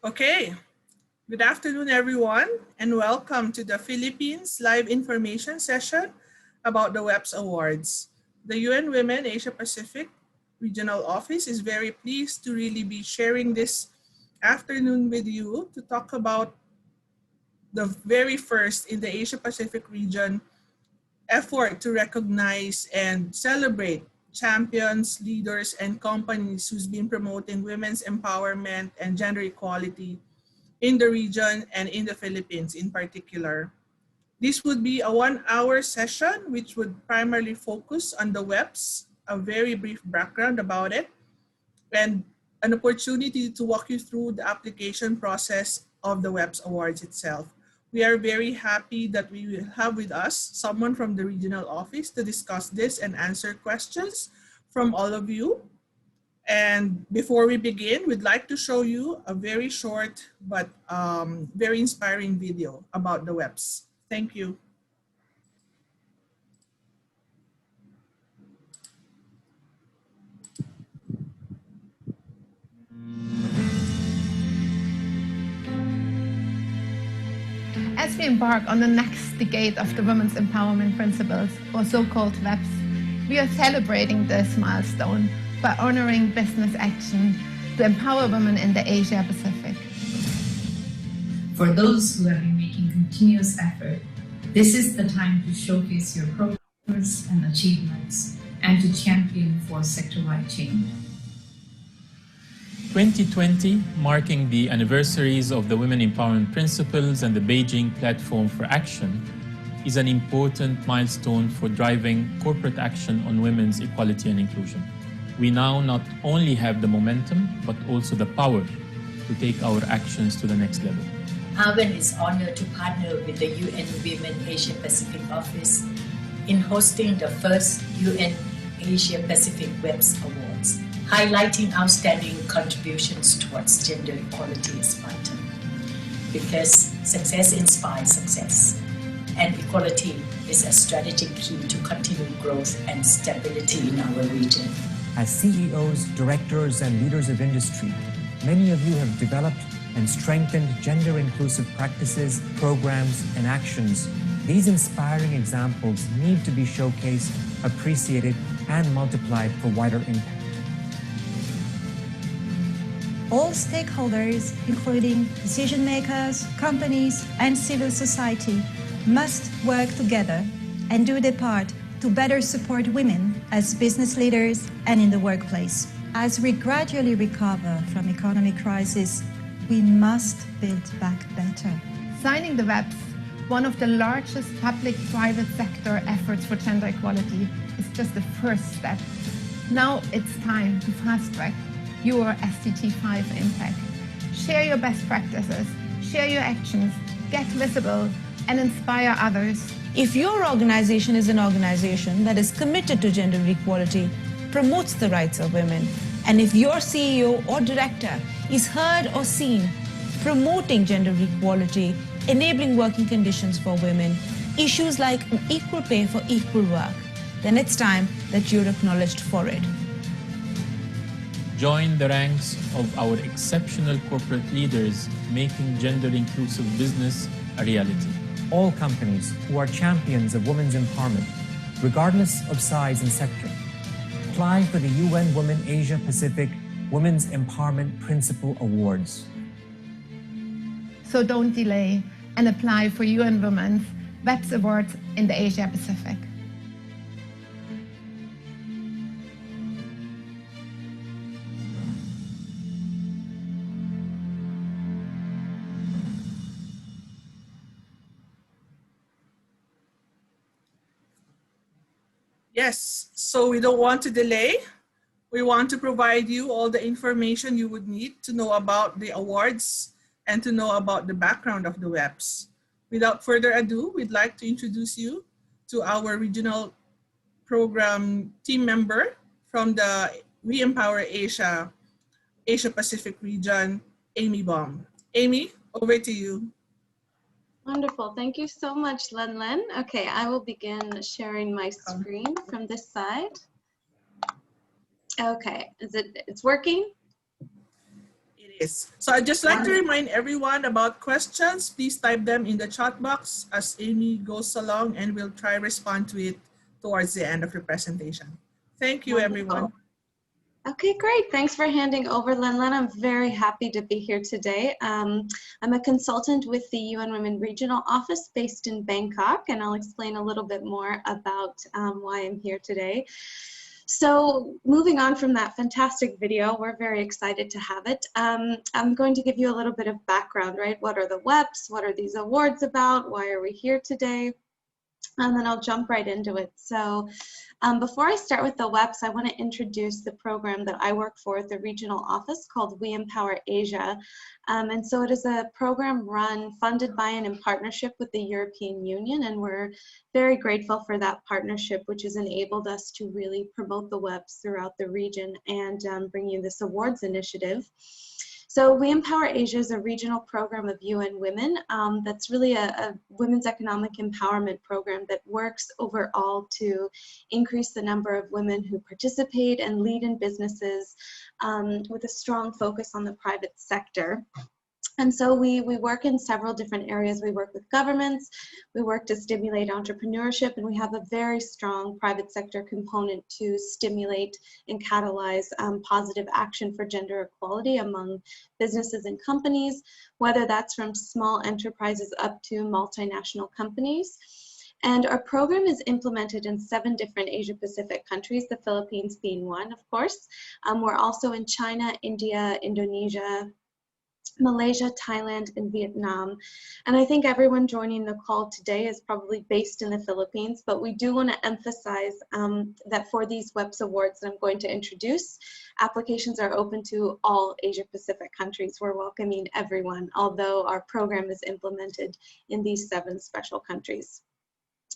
Okay, good afternoon everyone and welcome to the Philippines live information session about the WEPs Awards. The UN Women Asia Pacific Regional Office is very pleased to really be sharing this afternoon with you to talk about the very first in the Asia Pacific region effort to recognize and celebrate champions, leaders, and companies who's been promoting women's empowerment and gender equality in the region and in the Philippines in particular. This would be a 1-hour session which would primarily focus on the WEPs, a very brief background about it, and an opportunity to walk you through the application process of the WEPs Awards itself. We are very happy that we will have with us someone from the regional office to discuss this and answer questions from all of you. And before we begin, we'd like to show you a very short but very inspiring video about the WEPs. Thank you. As we embark on the next decade of the Women's Empowerment Principles, or so-called WEPs, we are celebrating this milestone by honoring business action to empower women in the Asia Pacific. For those who have been making continuous effort, this is the time to showcase your progress and achievements and to champion for sector-wide change. 2020, marking the anniversaries of the Women Empowerment Principles and the Beijing Platform for Action, is an important milestone for driving corporate action on women's equality and inclusion. We now not only have the momentum, but also the power to take our actions to the next level. AWEN is honored to partner with the UN Women Asia Pacific Office in hosting the first UN Asia Pacific WEPs Awards, highlighting outstanding contributions towards gender equality is vital. Because success inspires success, and equality is a strategic key to continued growth and stability in our region. As CEOs, directors, and leaders of industry, many of you have developed and strengthened gender-inclusive practices, programs, and actions. These inspiring examples need to be showcased, appreciated, and multiplied for wider impact. All stakeholders, including decision makers, companies, and civil society, must work together and do their part to better support women as business leaders and in the workplace. As we gradually recover from economic crisis, we must build back better. Signing the WEPs, one of the largest public-private sector efforts for gender equality, is just the first step. Now it's time to fast-track your SDG 5 impact. Share your best practices, share your actions, get visible, and inspire others. If your organization is an organization that is committed to gender equality, promotes the rights of women, and if your CEO or director is heard or seen promoting gender equality, enabling working conditions for women, issues like equal pay for equal work, then it's time that you're acknowledged for it. Join the ranks of our exceptional corporate leaders making gender-inclusive business a reality. All companies who are champions of women's empowerment, regardless of size and sector, apply for the UN Women Asia Pacific Women's Empowerment Principle Awards. So don't delay and apply for UN Women's WEPs Awards in the Asia Pacific. Yes, so we don't want to delay. We want to provide you all the information you would need to know about the awards and to know about the background of the WEPs. Without further ado, we'd like to introduce you to our regional program team member from the WeEmpowerAsia Pacific region, Amy Baum. Amy, over to you. Wonderful. Thank you so much, Len. Okay, I will begin sharing my screen from this side. Okay, it's working? It is. So I'd just like to remind everyone about questions. Please type them in the chat box as Amy goes along, and we'll try to respond to it towards the end of your presentation. Thank you, everyone. Okay, great. Thanks for handing over, Lenlen. I'm very happy to be here today. I'm a consultant with the UN Women Regional Office based in Bangkok, and I'll explain a little bit more about why I'm here today. So moving on from that fantastic video, we're very excited to have it. I'm going to give you a little bit of background, right? What are the WEPs? What are these awards about? Why are we here today? And then I'll jump right into it. So before I start with the WEPs, I want to introduce the program that I work for at the regional office called WeEmpowerAsia. And so it is a program funded by and in partnership with the European Union, and we're very grateful for that partnership, which has enabled us to really promote the WEPs throughout the region and bring you this awards initiative. So WeEmpowerAsia is a regional program of UN Women that's really a women's economic empowerment program that works overall to increase the number of women who participate and lead in businesses with a strong focus on the private sector. And so we work in several different areas. We work with governments, we work to stimulate entrepreneurship, and we have a very strong private sector component to stimulate and catalyze positive action for gender equality among businesses and companies, whether that's from small enterprises up to multinational companies. And our program is implemented in 7 different Asia-Pacific countries, the Philippines being one, of course. We're also in China, India, Indonesia, Malaysia, Thailand, and Vietnam. And I think everyone joining the call today is probably based in the Philippines, but we do want to emphasize that for these WEPs awards that I'm going to introduce, applications are open to all Asia-Pacific countries. We're welcoming everyone, although our program is implemented in these 7 special countries.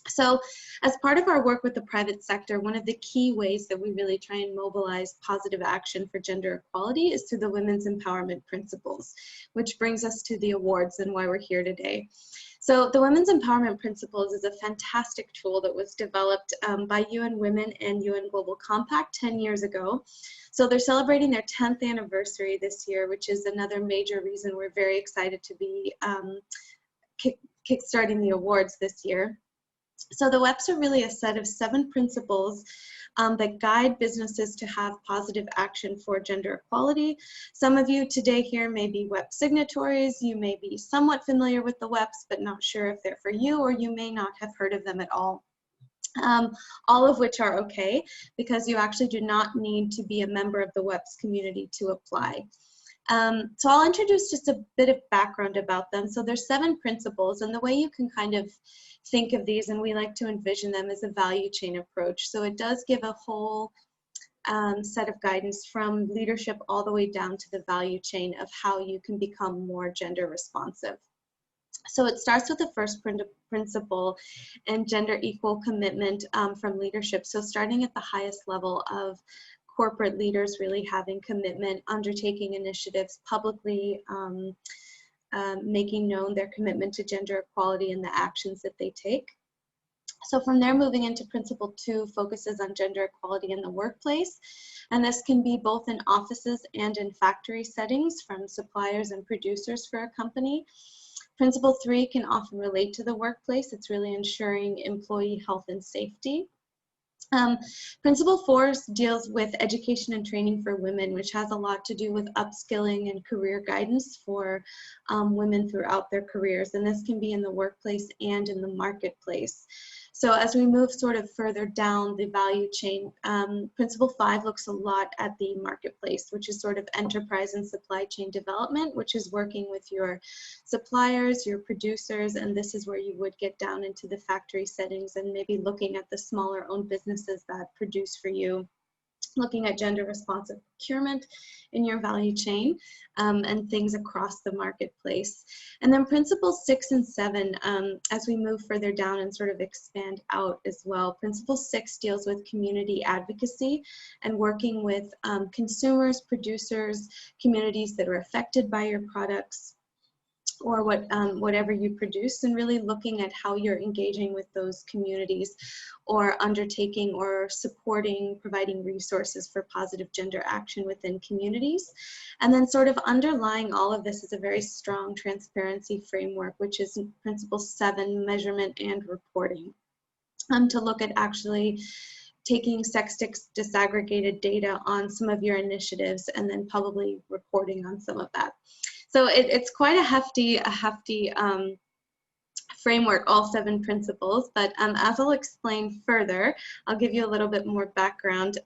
So as part of our work with the private sector, one of the key ways that we really try and mobilize positive action for gender equality is through the Women's Empowerment Principles, which brings us to the awards and why we're here today. So the Women's Empowerment Principles is a fantastic tool that was developed by UN Women and UN Global Compact 10 years ago. So they're celebrating their 10th anniversary this year, which is another major reason we're very excited to be kickstarting the awards this year. So the WEPs are really a set of 7 principles that guide businesses to have positive action for gender equality. Some of you today here may be WEP signatories. You may be somewhat familiar with the WEPs, but not sure if they're for you, or you may not have heard of them at all. All of which are okay, because you actually do not need to be a member of the WEPs community to apply. So I'll introduce just a bit of background about them. So there's 7 principles, and the way you can kind of think of these, and we like to envision them as a value chain approach. So it does give a whole set of guidance from leadership all the way down to the value chain of how you can become more gender responsive. So it starts with the first principle and gender equal commitment from leadership. So starting at the highest level of corporate leaders really having commitment, undertaking initiatives, publicly making known their commitment to gender equality and the actions that they take. So from there, moving into principle 2 focuses on gender equality in the workplace. And this can be both in offices and in factory settings from suppliers and producers for a company. Principle 3 can often relate to the workplace. It's really ensuring employee health and safety. Principle 4 deals with education and training for women, which has a lot to do with upskilling and career guidance for women throughout their careers. And this can be in the workplace and in the marketplace. So as we move sort of further down the value chain, Principle 5 looks a lot at the marketplace, which is sort of enterprise and supply chain development, which is working with your suppliers, your producers, and this is where you would get down into the factory settings and maybe looking at the smaller owned businesses that produce for you, looking at gender responsive procurement in your value chain and things across the marketplace. And then principles 6 and 7, as we move further down and sort of expand out as well. Principle 6 deals with community advocacy and working with consumers, producers, communities that are affected by your products. or whatever you produce, and really looking at how you're engaging with those communities or undertaking or supporting, providing resources for positive gender action within communities. And then sort of underlying all of this is a very strong transparency framework, which is Principle 7, measurement and reporting, to look at actually taking sex disaggregated data on some of your initiatives and then publicly reporting on some of that. So it's quite a hefty framework, all 7 principles, but as I'll explain further, I'll give you a little bit more background.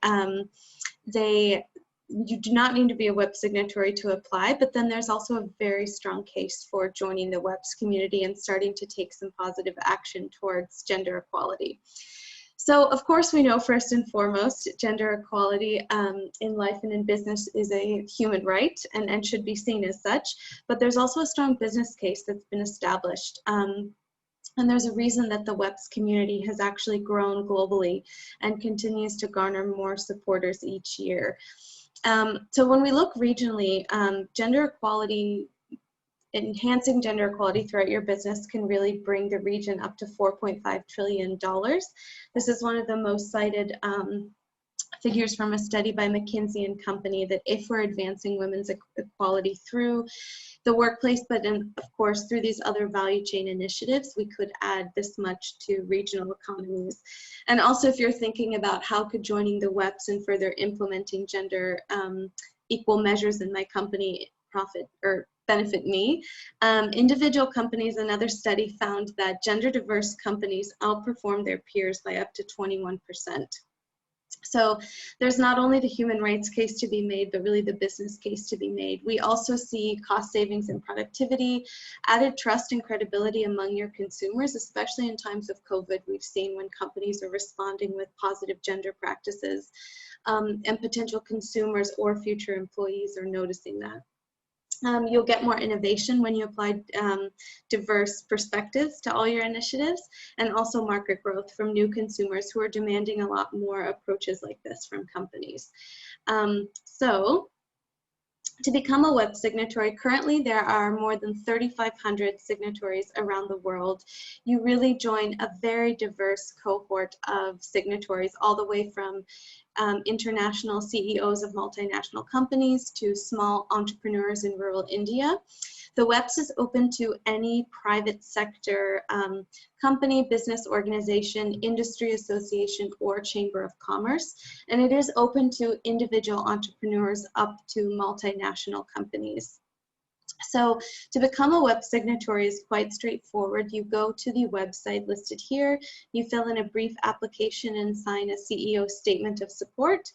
You do not need to be a WEP signatory to apply, but then there's also a very strong case for joining the WEPs community and starting to take some positive action towards gender equality. So, of course, we know first and foremost, gender equality in life and in business is a human right and should be seen as such, but there's also a strong business case that's been established. And there's a reason that the WEPs community has actually grown globally and continues to garner more supporters each year. So when we look regionally, gender equality, enhancing gender equality throughout your business can really bring the region up to $4.5 trillion. This is one of the most cited figures from a study by McKinsey and Company, that if we're advancing women's equality through the workplace, but of course through these other value chain initiatives, we could add this much to regional economies. And also, if you're thinking about how could joining the WEPs and further implementing gender equal measures in my company benefit me, individual companies, another study found that gender diverse companies outperform their peers by up to 21%. So there's not only the human rights case to be made, but really the business case to be made. We also see cost savings and productivity, added trust and credibility among your consumers, especially in times of COVID. We've seen when companies are responding with positive gender practices, and potential consumers or future employees are noticing that. You'll get more innovation when you apply diverse perspectives to all your initiatives, and also market growth from new consumers who are demanding a lot more approaches like this from companies. So to become a WEP signatory, currently there are more than 3,500 signatories around the world. You really join a very diverse cohort of signatories, all the way from international CEOs of multinational companies to small entrepreneurs in rural India. The WEPs is open to any private sector company, business organization, industry association, or chamber of commerce. And it is open to individual entrepreneurs up to multinational companies. So to become a WEP signatory is quite straightforward. You go to the website listed here, you fill in a brief application and sign a CEO statement of support,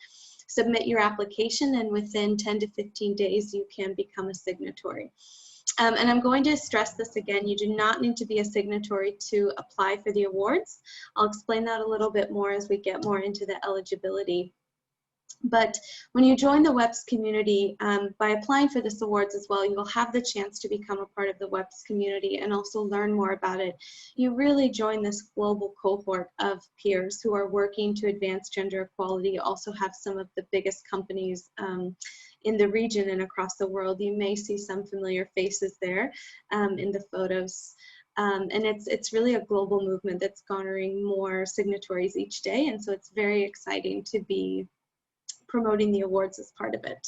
submit your application, and within 10 to 15 days you can become a signatory. And I'm going to stress this again, you do not need to be a signatory to apply for the awards. I'll explain that a little bit more as we get more into the eligibility. But when you join the WEPs community, by applying for this awards as well, you will have the chance to become a part of the WEPs community and also learn more about it. You really join this global cohort of peers who are working to advance gender equality, also have some of the biggest companies in the region and across the world. You may see some familiar faces there in the photos. And it's really a global movement that's garnering more signatories each day, and so it's very exciting to be promoting the awards as part of it.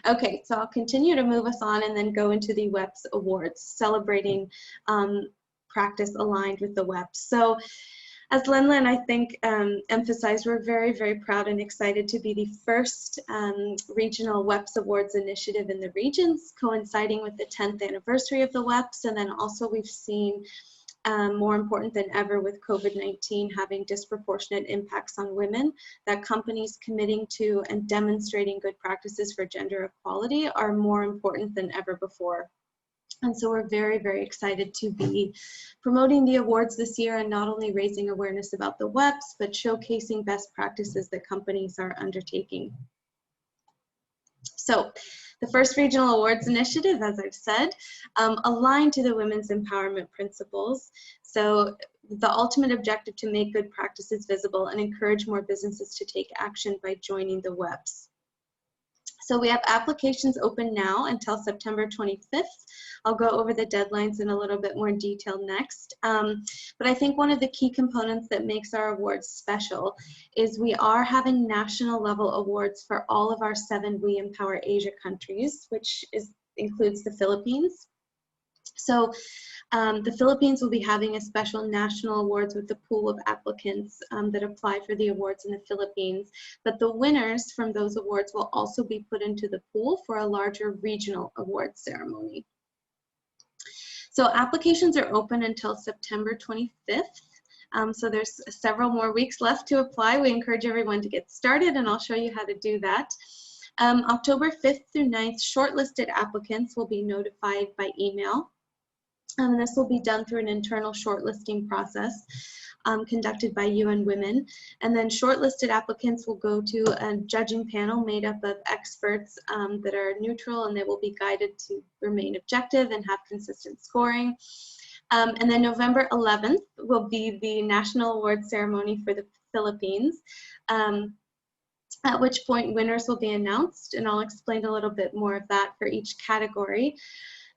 Okay, so I'll continue to move us on and then go into the WEPs awards, celebrating practice aligned with the WEPs. So as Lenlen, I think, emphasized, we're very, very proud and excited to be the first regional WEPs awards initiative in the regions, coinciding with the 10th anniversary of the WEPs. And then also we've seen, more important than ever with COVID-19 having disproportionate impacts on women, that companies committing to and demonstrating good practices for gender equality are more important than ever before. And so we're very, very excited to be promoting the awards this year, and not only raising awareness about the WEPs, but showcasing best practices that companies are undertaking. So the first regional awards initiative, as I've said, aligned to the women's empowerment principles. So the ultimate objective to make good practices visible and encourage more businesses to take action by joining the WEPs. So we have applications open now until September 25th. I'll go over the deadlines in a little bit more detail next. But I think one of the key components that makes our awards special is we are having national level awards for all of our 7 We Empower Asia countries, which includes the Philippines. So the Philippines will be having a special national awards with the pool of applicants that apply for the awards in the Philippines. But the winners from those awards will also be put into the pool for a larger regional awards ceremony. So applications are open until September 25th. So there's several more weeks left to apply. We encourage everyone to get started, and I'll show you how to do that. October 5th through 9th, shortlisted applicants will be notified by email. And this will be done through an internal shortlisting process conducted by UN Women. And then shortlisted applicants will go to a judging panel made up of experts that are neutral, and they will be guided to remain objective and have consistent scoring. And then November 11th will be the national award ceremony for the Philippines, at which point winners will be announced, and I'll explain a little bit more of that for each category.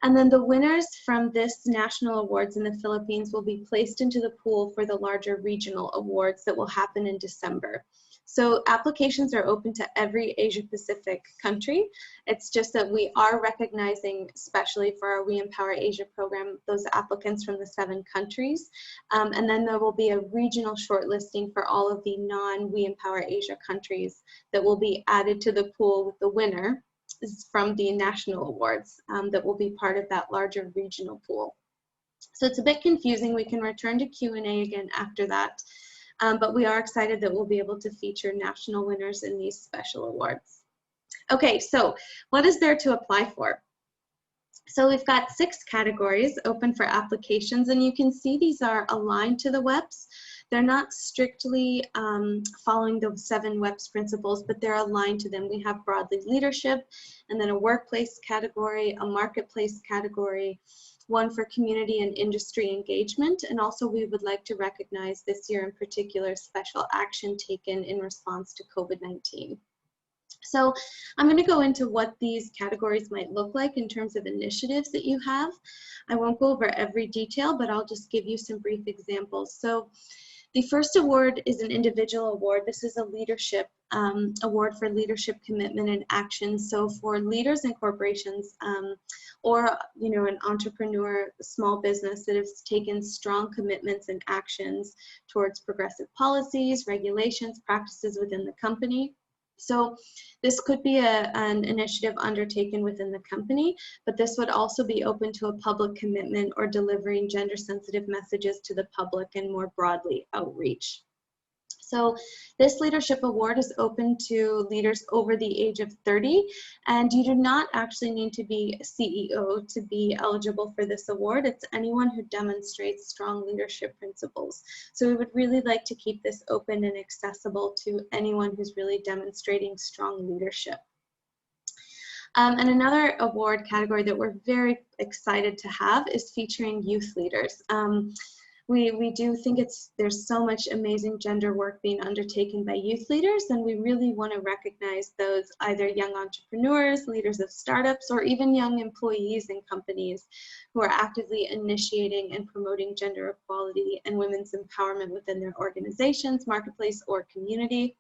And then the winners from this national awards in the Philippines will be placed into the pool for the larger regional awards that will happen in December. So applications are open to every Asia Pacific country. It's just that we are recognizing, especially for our We Empower Asia program, those applicants from the 7 countries. And then there will be a regional shortlisting for all of the non-We Empower Asia countries that will be added to the pool with the winner from the national awards that will be part of that larger regional pool. So it's a bit confusing. We can return to Q&A again after that, but we are excited that we'll be able to feature national winners in these special awards. Okay, so what is there to apply for? So we've got 6 categories open for applications, and you can see these are aligned to the WEPs. They're not strictly following the 7 WEPs principles, but they're aligned to them. We have broadly leadership, and then a workplace category, a marketplace category, one for community and industry engagement, and also we would like to recognize this year in particular special action taken in response to COVID-19. So I'm going to go into what these categories might look like in terms of initiatives that you have. I won't go over every detail, but I'll just give you some brief examples. So the first award is an individual award. This is a leadership award for leadership commitment and action. So for leaders and corporations or an entrepreneur, small business that has taken strong commitments and actions towards progressive policies, regulations, practices within the company. So this could be an initiative undertaken within the company, but this would also be open to a public commitment or delivering gender-sensitive messages to the public and more broadly outreach. So this leadership award is open to leaders over the age of 30, and you do not actually need to be a CEO to be eligible for this award. It's anyone who demonstrates strong leadership principles. So we would really like to keep this open and accessible to anyone who's really demonstrating strong leadership. And another award category that we're very excited to have is featuring youth leaders. We do think there's so much amazing gender work being undertaken by youth leaders, and we really want to recognize those either young entrepreneurs, leaders of startups, or even young employees in companies who are actively initiating and promoting gender equality and women's empowerment within their organizations, marketplace, or community.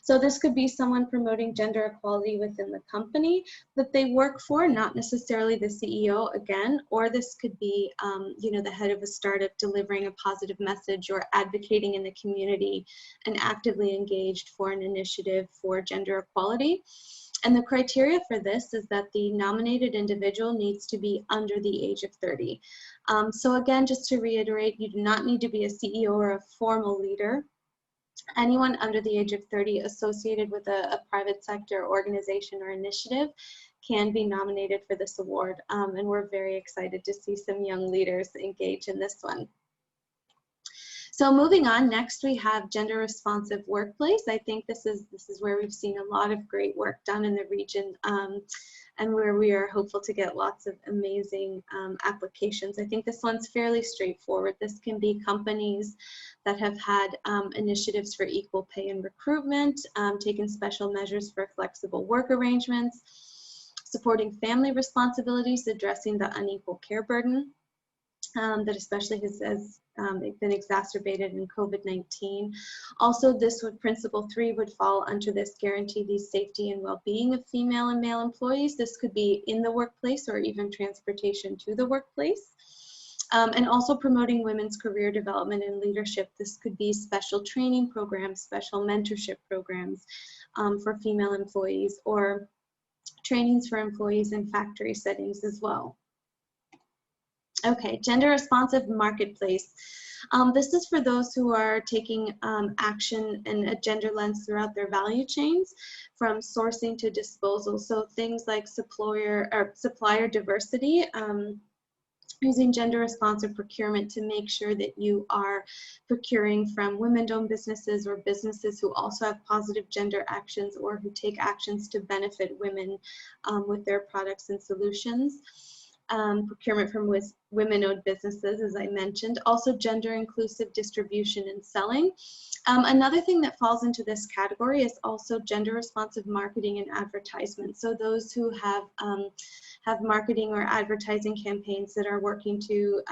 So this could be someone promoting gender equality within the company that they work for, not necessarily the CEO again, or this could be, the head of a startup delivering a positive message or advocating in the community and actively engaged for an initiative for gender equality. And the criteria for this is that the nominated individual needs to be under the age of 30. So again, just to reiterate, you do not need to be a CEO or a formal leader. Anyone under the age of 30 associated with a private sector organization or initiative can be nominated for this award, and we're very excited to see some young leaders engage in this one. So moving on, next we have gender responsive workplace. I think this is where we've seen a lot of great work done in the region, and where we are hopeful to get lots of amazing applications. I think this one's fairly straightforward. This can be companies that have had initiatives for equal pay and recruitment, taken special measures for flexible work arrangements, supporting family responsibilities, addressing the unequal care burden that especially has been exacerbated in COVID-19. Also, Principle 3 would fall under this: guarantee the safety and well-being of female and male employees. This could be in the workplace or even transportation to the workplace. And also promoting women's career development and leadership. This could be special training programs, special mentorship programs for female employees, or trainings for employees in factory settings as well. Okay, gender responsive marketplace. This is for those who are taking action in a gender lens throughout their value chains, from sourcing to disposal. So things like supplier diversity, using gender responsive procurement to make sure that you are procuring from women-owned businesses or businesses who also have positive gender actions or who take actions to benefit women with their products and solutions. Procurement from women-owned businesses, as I mentioned. Also gender inclusive distribution and selling. Another thing that falls into this category is also gender responsive marketing and advertisement. So those who have marketing or advertising campaigns that are working to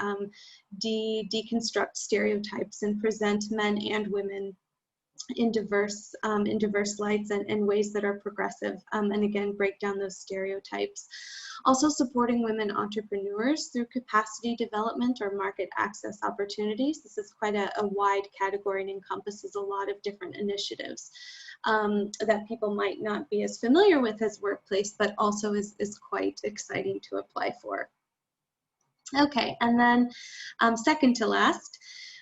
deconstruct stereotypes and present men and women in diverse lights and ways that are progressive, and again break down those stereotypes. Also supporting women entrepreneurs through capacity development or market access opportunities. This is quite a wide category and encompasses a lot of different initiatives that people might not be as familiar with as workplace, but also is quite exciting to apply for. Okay, and then second to last,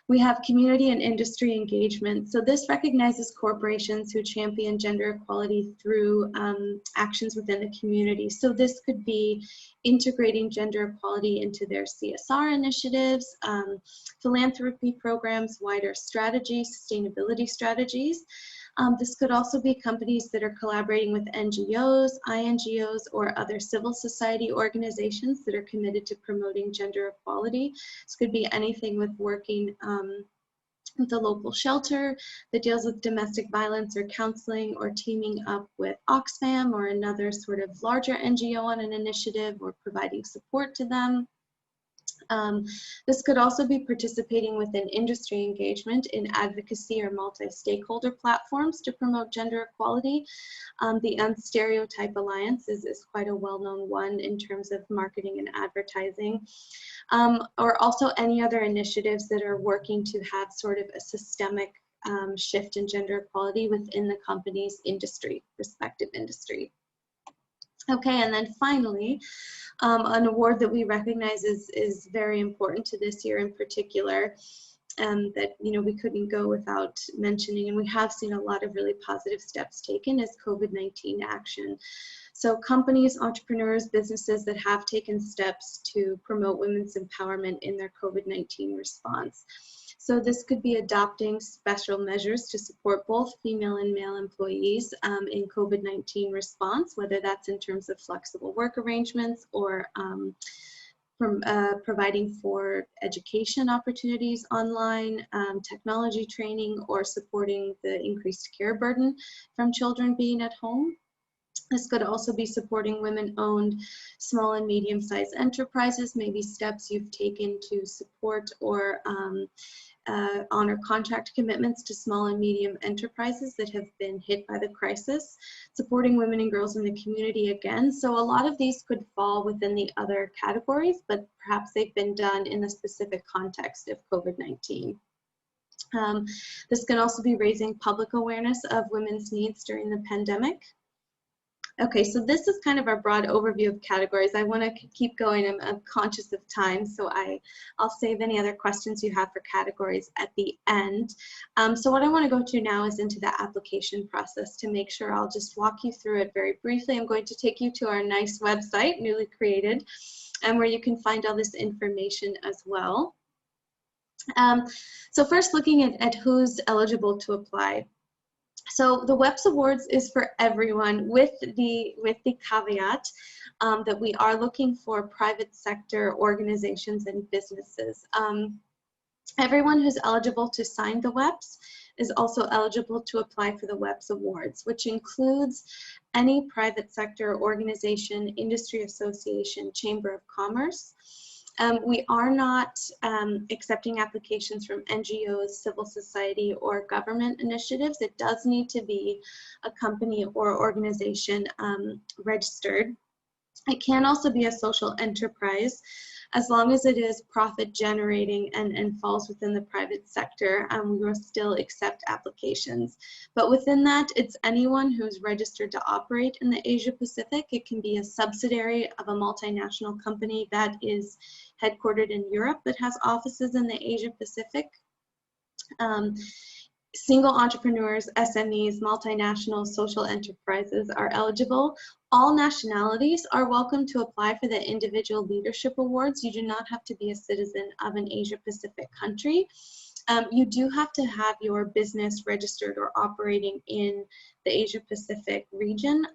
we have community and industry engagement. So this recognizes corporations who champion gender equality through actions within the community. So this could be integrating gender equality into their CSR initiatives, philanthropy programs, wider strategies, sustainability strategies. This could also be companies that are collaborating with NGOs, INGOs, or other civil society organizations that are committed to promoting gender equality. This could be anything with working with a local shelter that deals with domestic violence or counseling, or teaming up with Oxfam or another sort of larger NGO on an initiative, or providing support to them. This could also be participating within industry engagement in advocacy or multi-stakeholder platforms to promote gender equality. The Unstereotype Alliance is quite a well-known one in terms of marketing and advertising, or also any other initiatives that are working to have sort of a systemic shift in gender equality within the company's industry, respective industry. Okay, and then finally, an award that we recognize is very important to this year in particular, that we couldn't go without mentioning, and we have seen a lot of really positive steps taken, is COVID-19 action. So companies, entrepreneurs, businesses that have taken steps to promote women's empowerment in their COVID-19 response. So this could be adopting special measures to support both female and male employees in COVID-19 response, whether that's in terms of flexible work arrangements, or providing for education opportunities online, technology training, or supporting the increased care burden from children being at home. This could also be supporting women-owned small and medium-sized enterprises, maybe steps you've taken to support or honor contract commitments to small and medium enterprises that have been hit by the crisis, supporting women and girls in the community again. So a lot of these could fall within the other categories, but perhaps they've been done in the specific context of COVID-19. This can also be raising public awareness of women's needs during the pandemic. Okay, so this is kind of our broad overview of categories. I want to keep going. I'm conscious of time, so I'll save any other questions you have for categories at the end. So what I want to go to now is into the application process. To make sure, I'll just walk you through it very briefly. I'm going to take you to our nice website, newly created, and where you can find all this information as well. So first, looking at who's eligible to apply. So the WEPs Awards is for everyone, with the caveat that we are looking for private sector organizations and businesses. Everyone who's eligible to sign the WEPs is also eligible to apply for the WEPs Awards, which includes any private sector organization, industry association, chamber of commerce. We are not accepting applications from NGOs, civil society, or government initiatives. It does need to be a company or organization registered. It can also be a social enterprise, as long as it is profit generating and falls within the private sector. We will still accept applications. But within that, it's anyone who's registered to operate in the Asia Pacific. It can be a subsidiary of a multinational company that is headquartered in Europe but has offices in the Asia Pacific. Single entrepreneurs, SMEs, multinational social enterprises are eligible. All nationalities are welcome to apply for the individual leadership awards. You do not have to be a citizen of an Asia Pacific country. You do have to have your business registered or operating in the Asia Pacific region,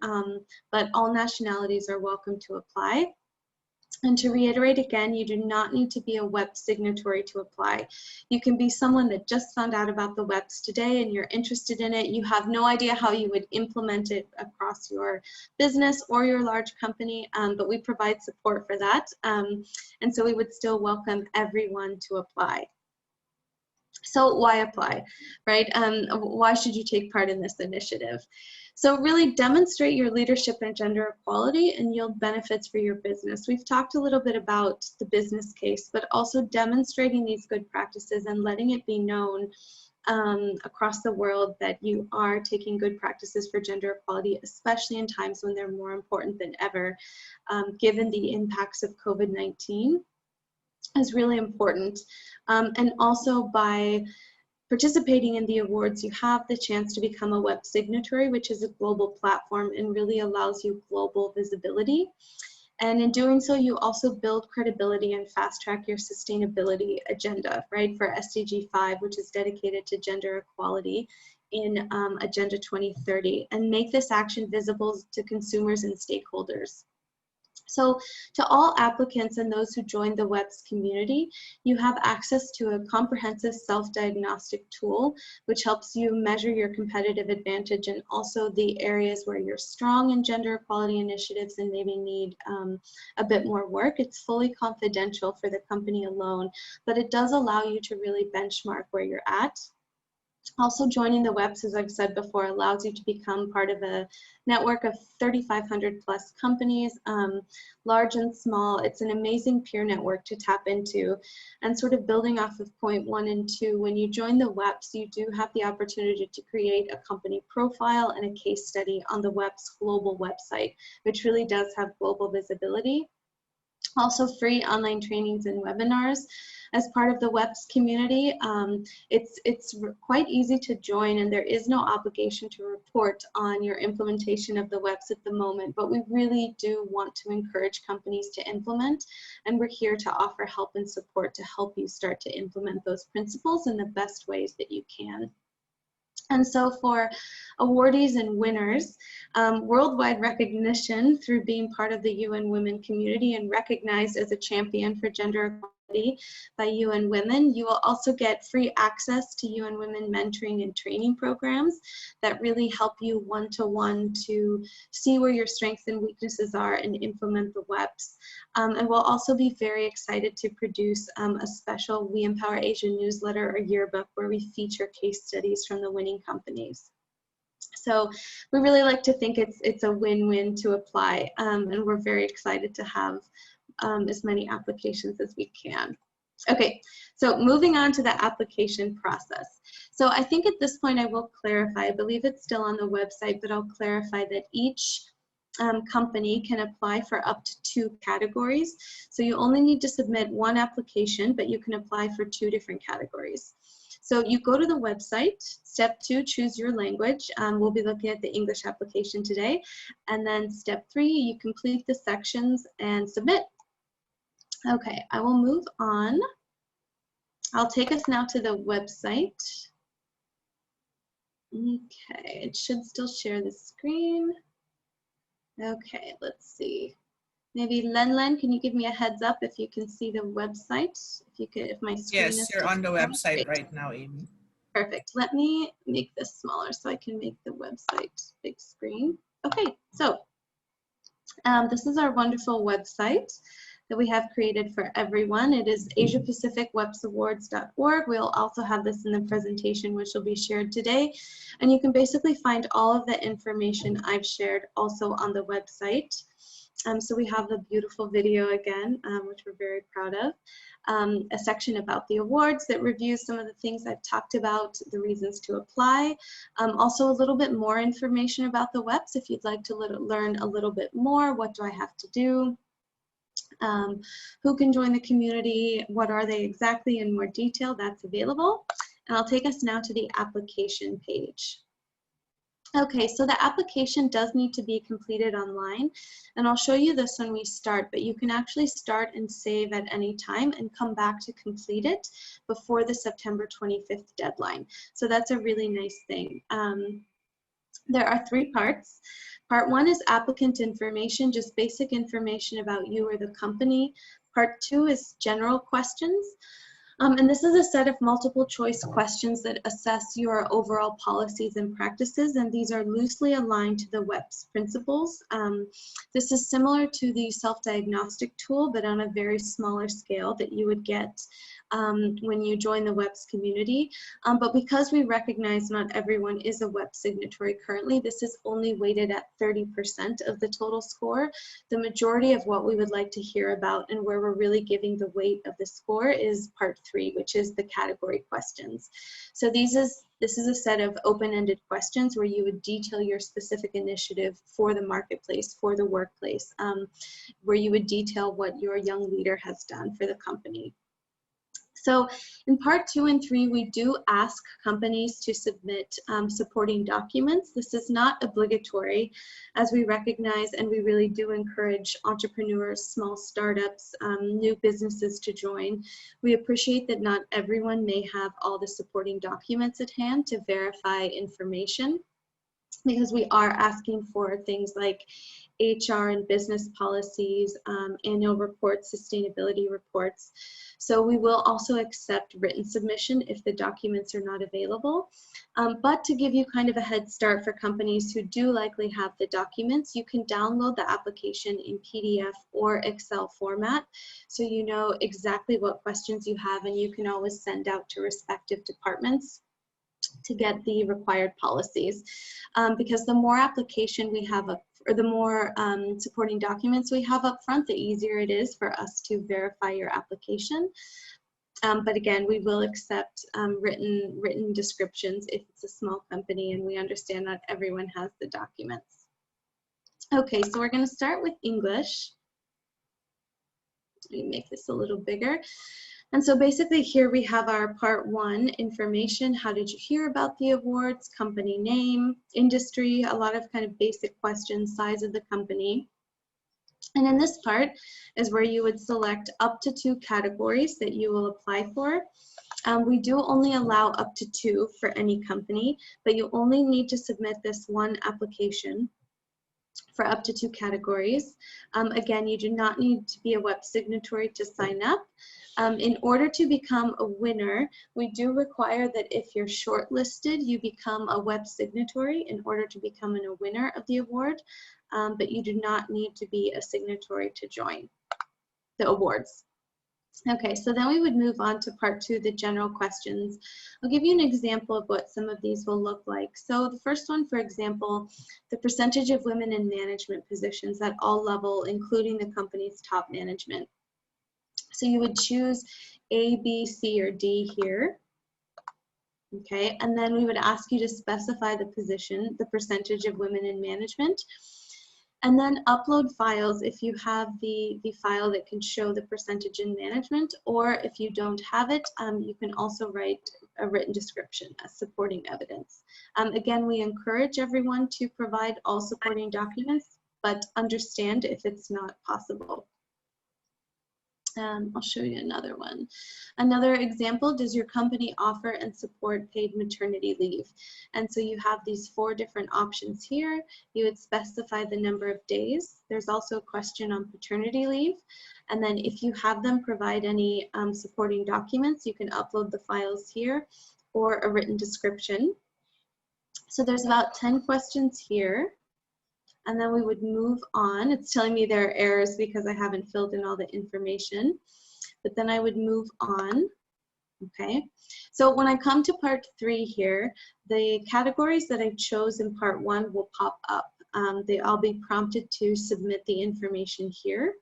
but all nationalities are welcome to apply. And to reiterate again, you do not need to be a WEP signatory to apply. You can be someone that just found out about the WEPs today and you're interested in it. You have no idea how you would implement it across your business or your large company, but we provide support for that. And so we would still welcome everyone to apply. So why apply, right? Why should you take part in this initiative? So really demonstrate your leadership in gender equality and yield benefits for your business. We've talked a little bit about the business case, but also demonstrating these good practices and letting it be known across the world that you are taking good practices for gender equality, especially in times when they're more important than ever, given the impacts of COVID-19. Is really important. And also by participating in the awards, you have the chance to become a WEP signatory, which is a global platform and really allows you global visibility. And in doing so, you also build credibility and fast track your sustainability agenda, right, for SDG 5, which is dedicated to gender equality in Agenda 2030, and make this action visible to consumers and stakeholders. So to all applicants and those who join the WEPs community, you have access to a comprehensive self-diagnostic tool, which helps you measure your competitive advantage and also the areas where you're strong in gender equality initiatives and maybe need a bit more work. It's fully confidential for the company alone, but it does allow you to really benchmark where you're at. Also, joining the WEPs, as I've said before, allows you to become part of a network of 3,500 plus companies, large and small. It's an amazing peer network to tap into. And sort of building off of point 1 and 2, when you join the WEPs, you do have the opportunity to create a company profile and a case study on the WEPs global website, which really does have global visibility. Also free online trainings and webinars as part of the WEPs community. It's quite easy to join, and there is no obligation to report on your implementation of the WEPs at the moment, but we really do want to encourage companies to implement, and we're here to offer help and support to help you start to implement those principles in the best ways that you can. And so for awardees and winners, worldwide recognition through being part of the UN Women community and recognized as a champion for gender equality by UN Women. You will also get free access to UN Women mentoring and training programs that really help you one-to-one to see where your strengths and weaknesses are and implement the WEPs. And we'll also be very excited to produce a special We Empower Asia newsletter or yearbook where we feature case studies from the winning companies. So we really like to think it's a win-win to apply, and we're very excited to have as many applications as we can. Okay, so moving on to the application process. So I think at this point I will clarify, I believe it's still on the website, but I'll clarify that each company can apply for up to 2 categories. So you only need to submit 1 application, but you can apply for 2 different categories. So you go to the website, step 2, choose your language. We'll be looking at the English application today. And then step 3, you complete the sections and submit. Okay, I will move on. I'll take us now to the website. Okay, it should still share the screen. Okay, let's see. Maybe Len, can you give me a heads up if you can see the website? If my screen is Yes, you're still on the sharing? website Great. right now, Amy. Perfect. Let me make this smaller so I can make the website big screen. Okay, so this is our wonderful website that we have created for everyone. It is AsiaPacificWEPsAwards.org. We'll also have this in the presentation, which will be shared today. And you can basically find all of the information I've shared also on the website. So we have the beautiful video again, which we're very proud of. A section about the awards that reviews some of the things I've talked about, the reasons to apply. Also a little bit more information about the WEPs if you'd like to learn a little bit more. What do I have to do? Who can join the community? What are they exactly in more detail? That's available. And I'll take us now to the application page. Okay, so the application does need to be completed online, and I'll show you this when we start, but you can actually start and save at any time and come back to complete it before the September 25th deadline. So that's a really nice thing. There are 3 parts. Part 1 is applicant information, just basic information about you or the company. Part 2 is general questions. And this is a set of multiple choice questions that assess your overall policies and practices, and these are loosely aligned to the WEPs principles. This is similar to the self-diagnostic tool, but on a very smaller scale that you would get when you join the WEPs community. But because we recognize not everyone is a WEP signatory currently, this is only weighted at 30% of the total score. The majority of what we would like to hear about and where we're really giving the weight of the score is part 3, which is the category questions. So this is a set of open-ended questions where you would detail your specific initiative for the marketplace, for the workplace, where you would detail what your young leader has done for the company. So in part 2 and 3, we do ask companies to submit supporting documents. This is not obligatory, as we recognize and we really do encourage entrepreneurs, small startups, new businesses to join. We appreciate that not everyone may have all the supporting documents at hand to verify information, because we are asking for things like HR and business policies, annual reports, sustainability reports. So we will also accept written submission if the documents are not available. But to give you kind of a head start for companies who do likely have the documents, you can download the application in PDF or Excel format, so you know exactly what questions you have, and you can always send out to respective departments to get the required policies. Because the more application we have up, or the more supporting documents we have up front, the easier it is for us to verify your application. But again, we will accept written descriptions if it's a small company and we understand not everyone has the documents. Okay, so we're going to start with English. Let me make this a little bigger. And so basically here we have our part 1, information. How did you hear about the awards? Company name, industry, a lot of kind of basic questions, size of the company. And in this part is where you would select up to 2 categories that you will apply for. We do only allow up to 2 for any company, but you only need to submit this 1 application for up to 2 categories. Again, you do not need to be a WEP signatory to sign up. In order to become a winner, we do require that if you're shortlisted, you become a WEP signatory in order to become a winner of the award, but you do not need to be a signatory to join the awards. Okay, so then we would move on to part 2, the general questions. I'll give you an example of what some of these will look like. So the first one, for example, the percentage of women in management positions at all levels, including the company's top management. So you would choose A, B, C, or D here. Okay, and then we would ask you to specify the position, the percentage of women in management. And then upload files if you have the file that can show the percentage in management, or if you don't have it, you can also write a written description as supporting evidence. Again, we encourage everyone to provide all supporting documents, but understand if it's not possible. I'll show you another one. Another example, does your company offer and support paid maternity leave? And so you have these 4 different options here. You would specify the number of days. There's also a question on paternity leave. And then if you have them provide any supporting documents, you can upload the files here or a written description. So there's about 10 questions here. And then we would move on. It's telling me there are errors because I haven't filled in all the information. But then I would move on. Okay. So when I come to part 3 here, the categories that I chose in part 1 will pop up. I'll be prompted to submit the information here.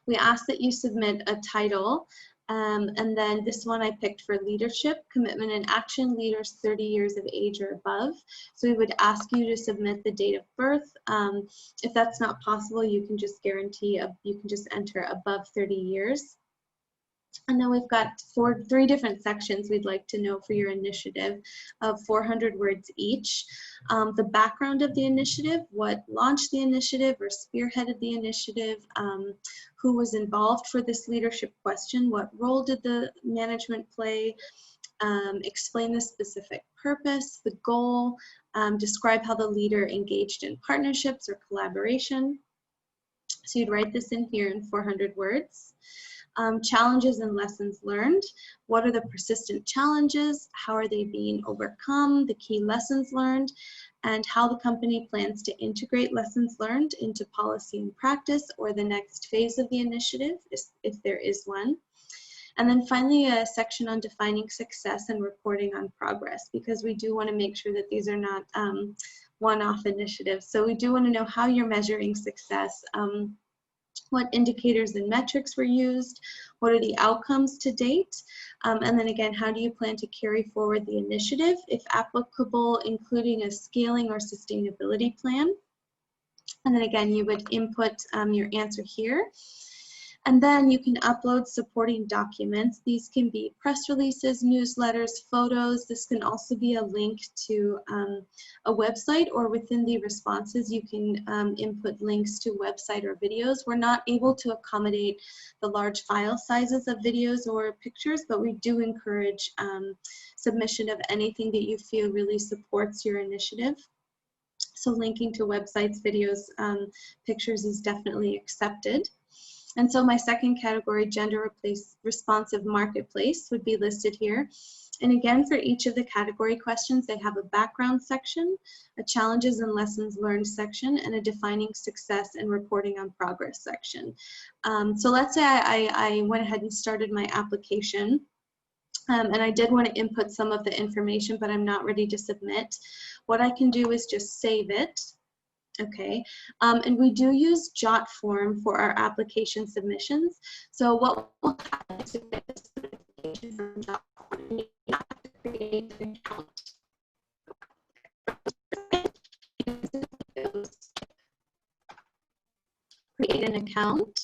We ask that you submit a title. And then this one I picked for leadership, commitment and action, leaders 30 years of age or above. So we would ask you to submit the date of birth. If that's not possible, you can just you can just enter above 30 years. And then we've got 3 different sections we'd like to know for your initiative of 400 words each. The background of the initiative, what launched the initiative or spearheaded the initiative, who was involved for this leadership question, what role did the management play, explain the specific purpose, the goal, describe how the leader engaged in partnerships or collaboration. So you'd write this in here in 400 words. Challenges and lessons learned. What are the persistent challenges? How are they being overcome? The key lessons learned, and how the company plans to integrate lessons learned into policy and practice or the next phase of the initiative, if there is one. And then finally, a section on defining success and reporting on progress, because we do want to make sure that these are not one-off initiatives. So we do want to know how you're measuring success. What indicators and metrics were used, what are the outcomes to date, and then again, how do you plan to carry forward the initiative, if applicable, including a scaling or sustainability plan. And then again, you would input your answer here. And then you can upload supporting documents. These can be press releases, newsletters, photos. This can also be a link to a website, or within the responses, you can input links to website or videos. We're not able to accommodate the large file sizes of videos or pictures, but we do encourage submission of anything that you feel really supports your initiative. So linking to websites, videos, pictures is definitely accepted. And so my second category, gender responsive marketplace, would be listed here. And again, for each of the category questions, they have a background section, a challenges and lessons learned section, and a defining success and reporting on progress section. So let's say I went ahead and started my application. And I did want to input some of the information, but I'm not ready to submit. What I can do is just save it. Okay, and we do use Jot form for our application submissions. So what will happen is submit this application from Jot form, you have to create an account. Create an account.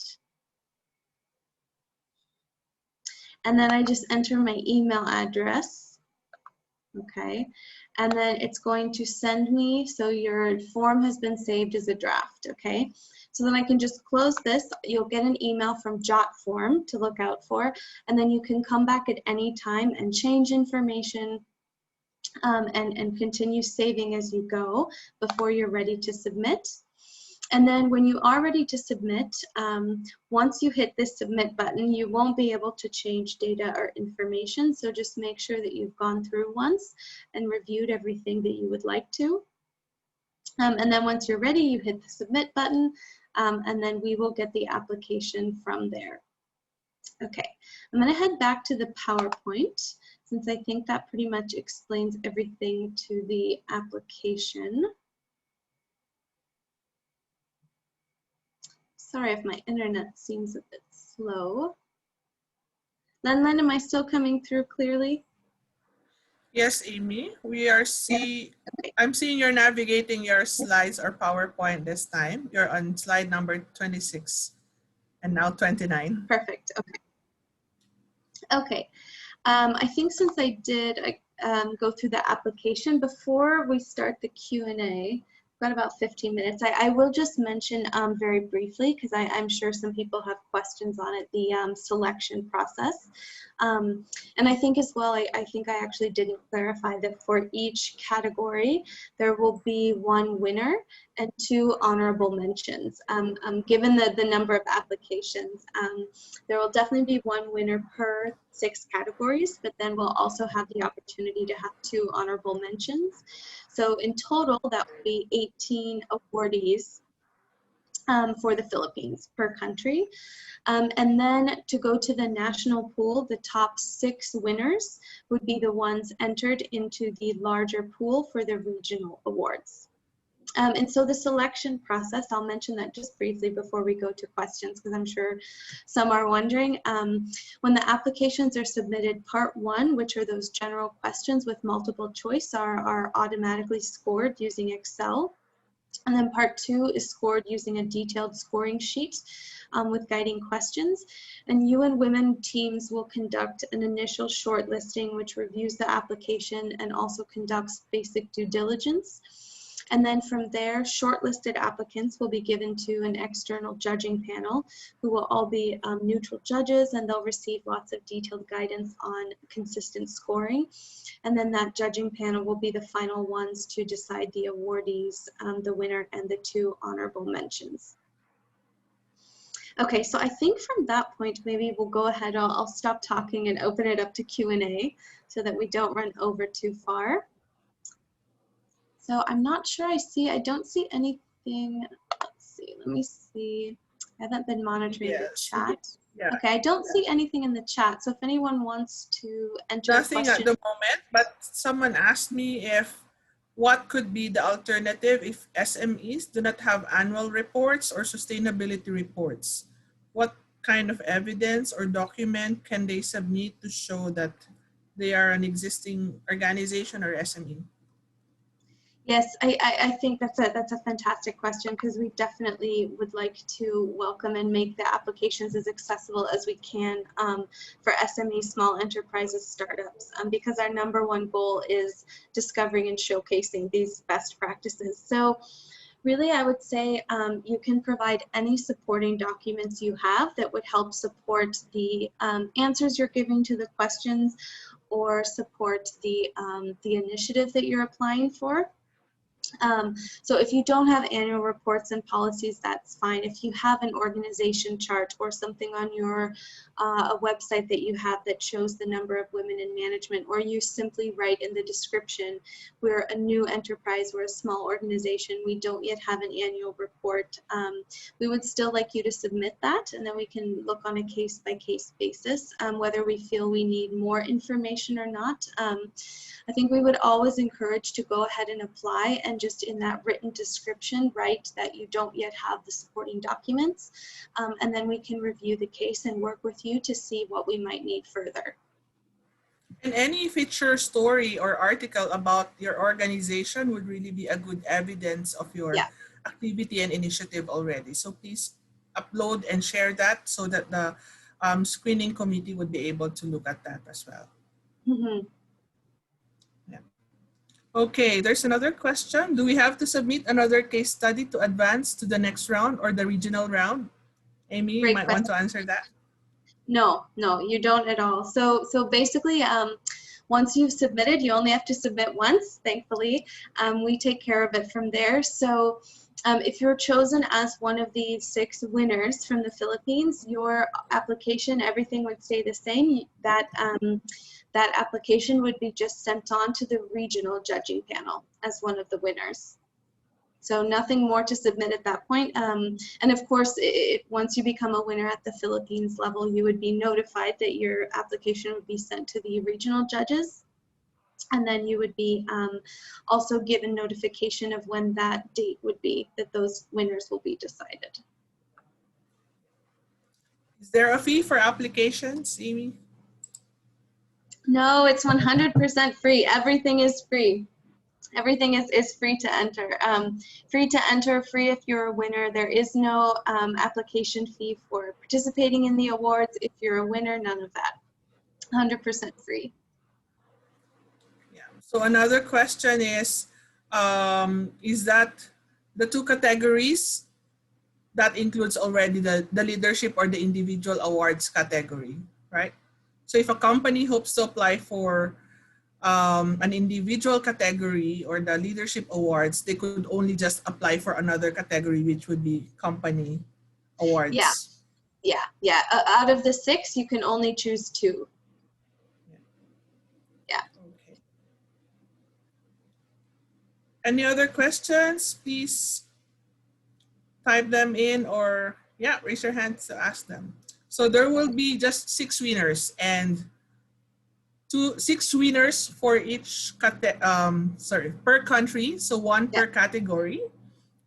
And then I just enter my email address. Okay, and then it's going to send me, so your form has been saved as a draft, okay? So then I can just close this. You'll get an email from Jot form to look out for, and then you can come back at any time and change information and continue saving as you go before you're ready to submit. And then when you are ready to submit, once you hit this submit button, you won't be able to change data or information. So just make sure that you've gone through once and reviewed everything that you would like to. And then once you're ready, you hit the submit button, and then we will get the application from there. Okay, I'm going to head back to the PowerPoint, since I think that pretty much explains everything to the application. Sorry if my internet seems a bit slow. Len, am I still coming through clearly? Yes, Amy, I'm seeing you're navigating your slides or PowerPoint this time. You're on slide number 26 and now 29. Perfect, okay. Okay, I think since I did go through the application, before we start the Q&A, got about 15 minutes. I will just mention very briefly, because I'm sure some people have questions on it, the selection process. And I think as well, I think I actually didn't clarify that for each category, there will be one winner and two honorable mentions. Given the number of applications, there will definitely be one winner per 6 categories, but then we'll also have the opportunity to have 2 honorable mentions. So in total, that will be 18 awardees for the Philippines per country. And then to go to the national pool, the top 6 winners would be the ones entered into the larger pool for the regional awards. And so the selection process, I'll mention that just briefly before we go to questions, because I'm sure some are wondering. When the applications are submitted, part 1, which are those general questions with multiple choice, are automatically scored using Excel. And then part 2 is scored using a detailed scoring sheet with guiding questions. And UN Women teams will conduct an initial shortlisting, which reviews the application and also conducts basic due diligence. And then from there, shortlisted applicants will be given to an external judging panel who will all be neutral judges, and they'll receive lots of detailed guidance on consistent scoring. And then that judging panel will be the final ones to decide the awardees, the winner, and the 2 honorable mentions. Okay, so I think from that point, maybe we'll go ahead, I'll stop talking and open it up to Q&A so that we don't run over too far. So I'm not sure I don't see anything. Let's see, let me see. I haven't been monitoring the chat. Yeah. Okay, I don't see anything in the chat. So if anyone wants to enter Nothing a question. at the moment, but someone asked me what could be the alternative if SMEs do not have annual reports or sustainability reports. What kind of evidence or document can they submit to show that they are an existing organization or SME? Yes, I think that's a fantastic question, because we definitely would like to welcome and make the applications as accessible as we can for SME, small enterprises, startups, because our #1 goal is discovering and showcasing these best practices. So really, I would say you can provide any supporting documents you have that would help support the answers you're giving to the questions or support the initiative that you're applying for. So if you don't have annual reports and policies, that's fine. If you have an organization chart or something on your a website that you have that shows the number of women in management, or you simply write in the description, we're a new enterprise, we're a small organization, we don't yet have an annual report, we would still like you to submit that, and then we can look on a case-by-case basis whether we feel we need more information or not. I think we would always encourage to go ahead and apply, and just in that written description write that you don't yet have the supporting documents, and then we can review the case and work with you to see what we might need further. And any feature, story, or article about your organization would really be a good evidence of your activity and initiative already. So please upload and share that so that the screening committee would be able to look at that as well. Mm-hmm. Okay, there's another question. Do we have to submit another case study to advance to the next round or the regional round? Amy, you might want to answer that. No, you don't at all. So basically, once you've submitted, you only have to submit once, thankfully. We take care of it from there. So if you're chosen as one of the 6 winners from the Philippines, your application, everything would stay the same. That application would be just sent on to the regional judging panel as one of the winners. So nothing more to submit at that point. And of course, once you become a winner at the Philippines level, you would be notified that your application would be sent to the regional judges. And then you would be also given notification of when that date would be, that those winners will be decided. Is there a fee for applications, Amy? No, it's 100% free. Everything is free. Everything is free to enter. Free to enter, free if you're a winner. There is no application fee for participating in the awards. If you're a winner, none of that. 100% free. Yeah. So another question is that the two categories, that includes already the leadership or the individual awards category, right? So if a company hopes to apply for an individual category or the leadership awards, they could only just apply for another category, which would be company awards. Yeah. Out of the 6, you can only choose 2. Yeah. Okay. Any other questions? Please type them in or raise your hand to ask them. So there will be just 6 winners and 6 winners for each per country. So 1 per category,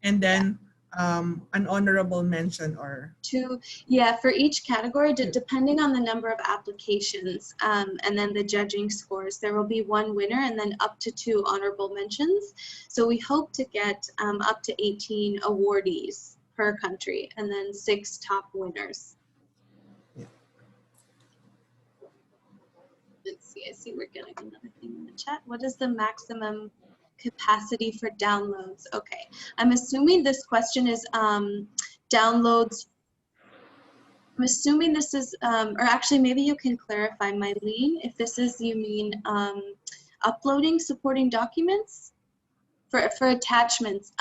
and then an honorable mention or 2. Yeah, for each category, depending on the number of applications and then the judging scores, there will be 1 winner and then up to 2 honorable mentions. So we hope to get up to 18 awardees per country and then 6 top winners. Let's see, I see we're getting another thing in the chat. What is the maximum capacity for downloads? Okay, I'm assuming this question is downloads. I'm assuming this is, or actually maybe you can clarify, Mylene, if this is, you mean uploading supporting documents for attachments.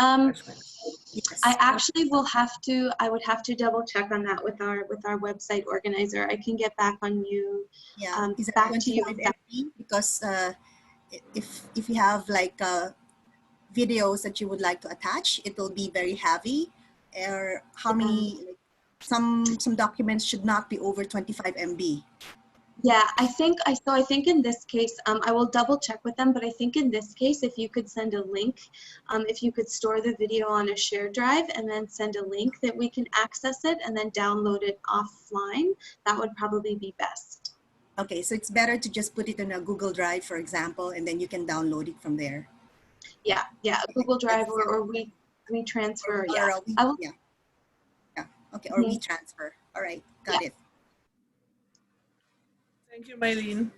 Yes. I actually I would have to double check on that with our website organizer. I can get back on you. Yeah, is it Back to you. 25 MB? Because if you have like videos that you would like to attach, it will be very heavy. Or how many? Like, some documents should not be over 25 MB. Yeah, I think in this case, I will double check with them, but I think in this case, if you could send a link, if you could store the video on a shared drive and then send a link that we can access it and then download it offline, that would probably be best. Okay, so it's better to just put it in a Google Drive, for example, and then you can download it from there. Yeah, a Google Drive or WeTransfer. Okay, or WeTransfer. All right, got it. Thank you, Mylene.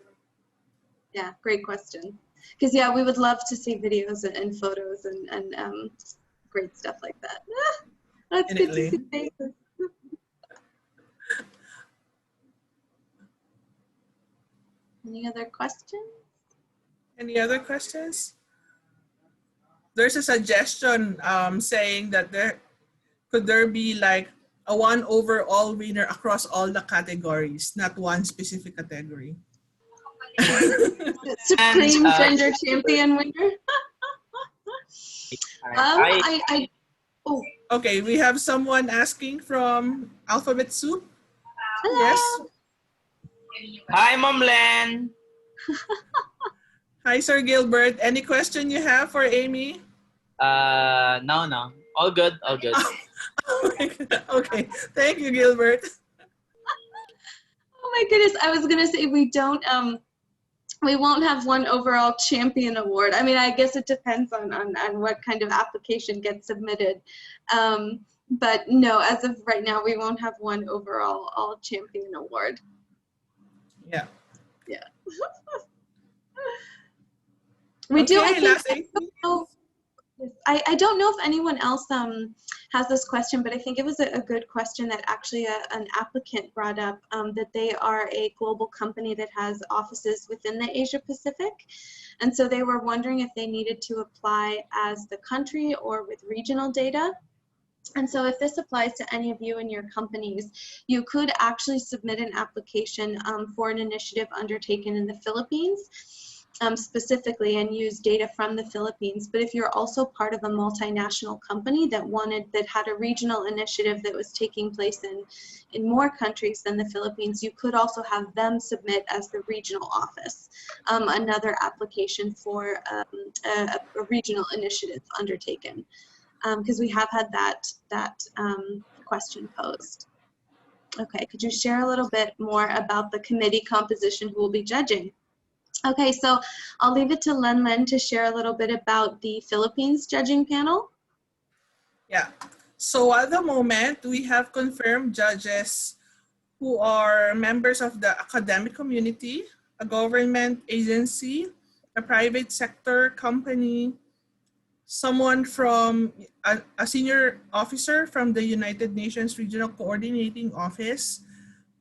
Yeah, great question. Because we would love to see videos and photos and great stuff like that. That's good to see faces. Any other questions? Any other questions? There's a suggestion saying that could there be like a 1 overall winner across all the categories, not one specific category. Supreme gender champion winner. Okay, we have someone asking from Alphabet Soup. Hello. Yes. Hi, Mom Len. Hi, Sir Gilbert. Any question you have for Amy? No. All good. Okay, thank you, Gilbert. Oh my goodness, I was gonna say we won't have one overall champion award. I mean, I guess it depends on what kind of application gets submitted. But no, as of right now, we won't have one overall all champion award. Yeah. We do. I don't know if anyone else has this question, but I think it was a good question that actually an applicant brought up, that they are a global company that has offices within the Asia Pacific. And so they were wondering if they needed to apply as the country or with regional data. And so if this applies to any of you and your companies, you could actually submit an application for an initiative undertaken in the Philippines. Specifically, and use data from the Philippines. But if you're also part of a multinational company that had a regional initiative that was taking place in more countries than the Philippines, you could also have them submit as the regional office another application for a regional initiative undertaken, because we have had that question posed. Okay, could you share a little bit more about the committee composition who will be judging? Okay, so I'll leave it to Len to share a little bit about the Philippines judging panel. Yeah, so at the moment, we have confirmed judges who are members of the academic community, a government agency, a private sector company, someone from a senior officer from the United Nations Regional Coordinating Office.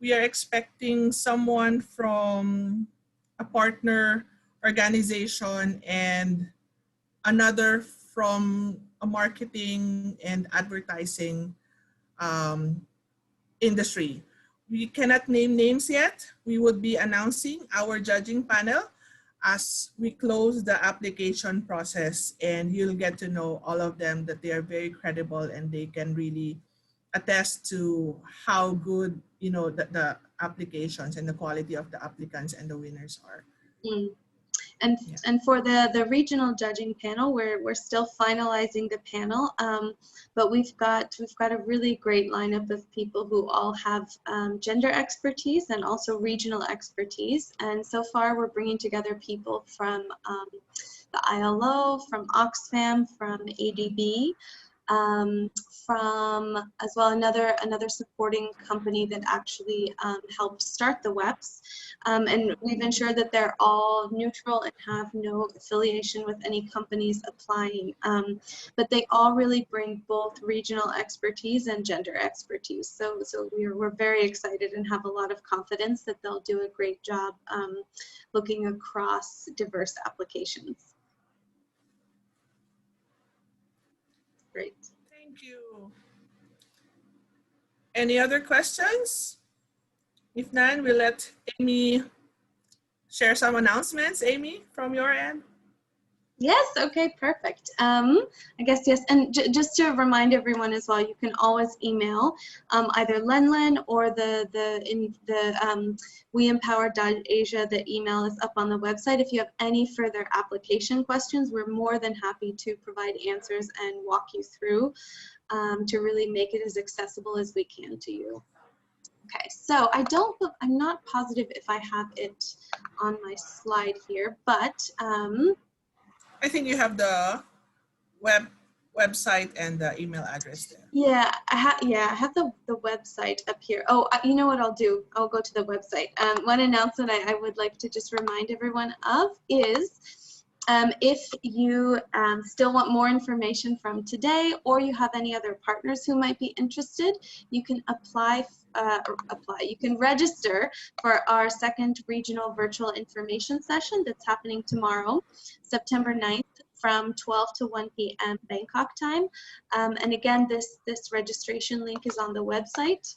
We are expecting someone from a partner organization and another from a marketing and advertising industry. We cannot name names yet. We would be announcing our judging panel as we close the application process, and you'll get to know all of them, that they are very credible and they can really attest to how good, you know, the applications and the quality of the applicants and the winners are. And for the regional judging panel, we're still finalizing the panel, but we've got a really great lineup of people who all have gender expertise and also regional expertise. And so far, we're bringing together people from the ILO, from Oxfam, from ADB, from as well another supporting company that actually helped start the WEPs, and we've ensured that they're all neutral and have no affiliation with any companies applying, but they all really bring both regional expertise and gender expertise. So we're very excited and have a lot of confidence that they'll do a great job looking across diverse applications. Great. Thank you. Any other questions? If none, we'll let Amy share some announcements. Amy, from your end? Yes, okay, perfect. I guess, yes, and just to remind everyone as well, you can always email either Lenlen or the WeEmpowerAsia. The email is up on the website. If you have any further application questions, we're more than happy to provide answers and walk you through to really make it as accessible as we can to you. Okay, so I'm not positive if I have it on my slide here, but I think you have the website and the email address there. Yeah, I have the website up here. Oh, you know what I'll do? I'll go to the website. One announcement I would like to just remind everyone of is if you still want more information from today, or you have any other partners who might be interested, you can you can register for our second regional virtual information session that's happening tomorrow, September 9th, from 12 to 1 p.m. Bangkok time. And again, this registration link is on the website.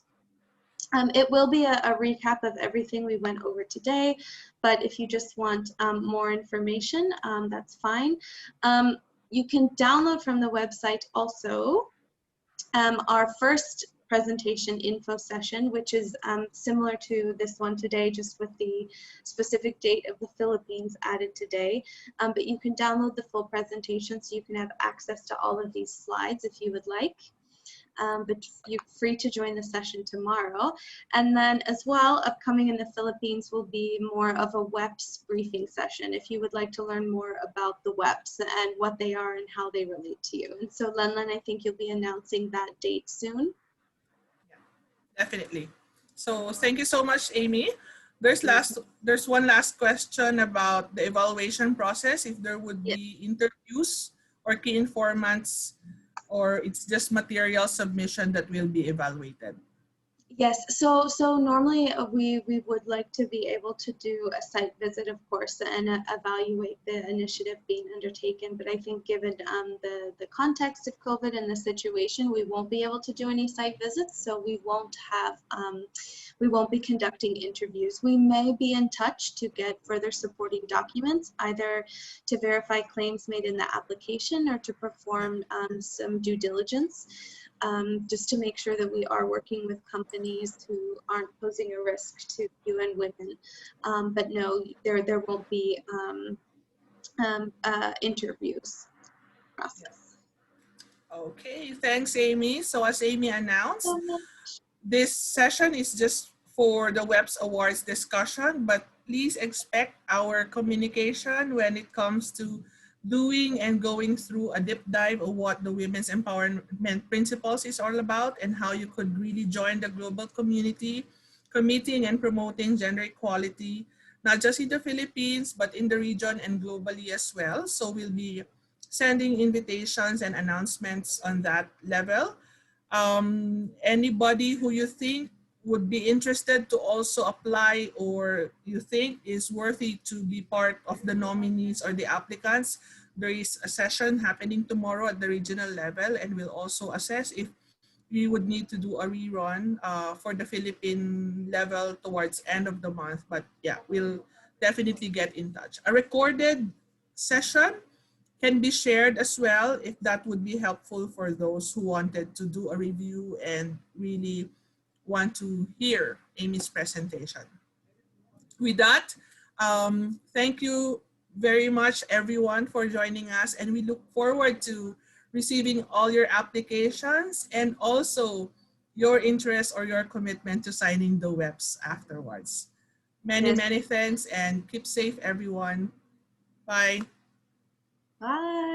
It will be a recap of everything we went over today, but if you just want more information, that's fine. You can download from the website also our first presentation info session, which is similar to this one today, just with the specific date of the Philippines added today. But you can download the full presentation, so you can have access to all of these slides if you would like. But you're free to join the session tomorrow. And then as well, upcoming in the Philippines will be more of a WEPs briefing session, if you would like to learn more about the WEPs and what they are and how they relate to you. And so Lenlen, I think you'll be announcing that date soon. Definitely. So thank you so much, Amy. There's one last question about the evaluation process, if there would be interviews or key informants, or it's just material submission that will be evaluated. Yes, so normally we would like to be able to do a site visit, of course, and evaluate the initiative being undertaken. But I think given the context of COVID and the situation, we won't be able to do any site visits. So we won't be conducting interviews. We may be in touch to get further supporting documents, either to verify claims made in the application or to perform some due diligence. Just to make sure that we are working with companies who aren't posing a risk to UN women. But no, there won't be interviews process. Okay, thanks, Amy. So as Amy announced, this session is just for the WEPs Awards discussion, but please expect our communication when it comes to doing and going through a deep dive of what the Women's Empowerment Principles is all about, and how you could really join the global community, committing and promoting gender equality, not just in the Philippines, but in the region and globally as well. So we'll be sending invitations and announcements on that level. Anybody who you think would be interested to also apply or you think is worthy to be part of the nominees or the applicants, there is a session happening tomorrow at the regional level, and we'll also assess if we would need to do a rerun for the Philippine level towards end of the month. But yeah, we'll definitely get in touch. A recorded session can be shared as well if that would be helpful for those who wanted to do a review and really want to hear Amy's presentation. With that, thank you very much everyone for joining us, and we look forward to receiving all your applications and also your interest or your commitment to signing the WEPs afterwards. Many, Yes. many thanks, and keep safe everyone. Bye. Bye.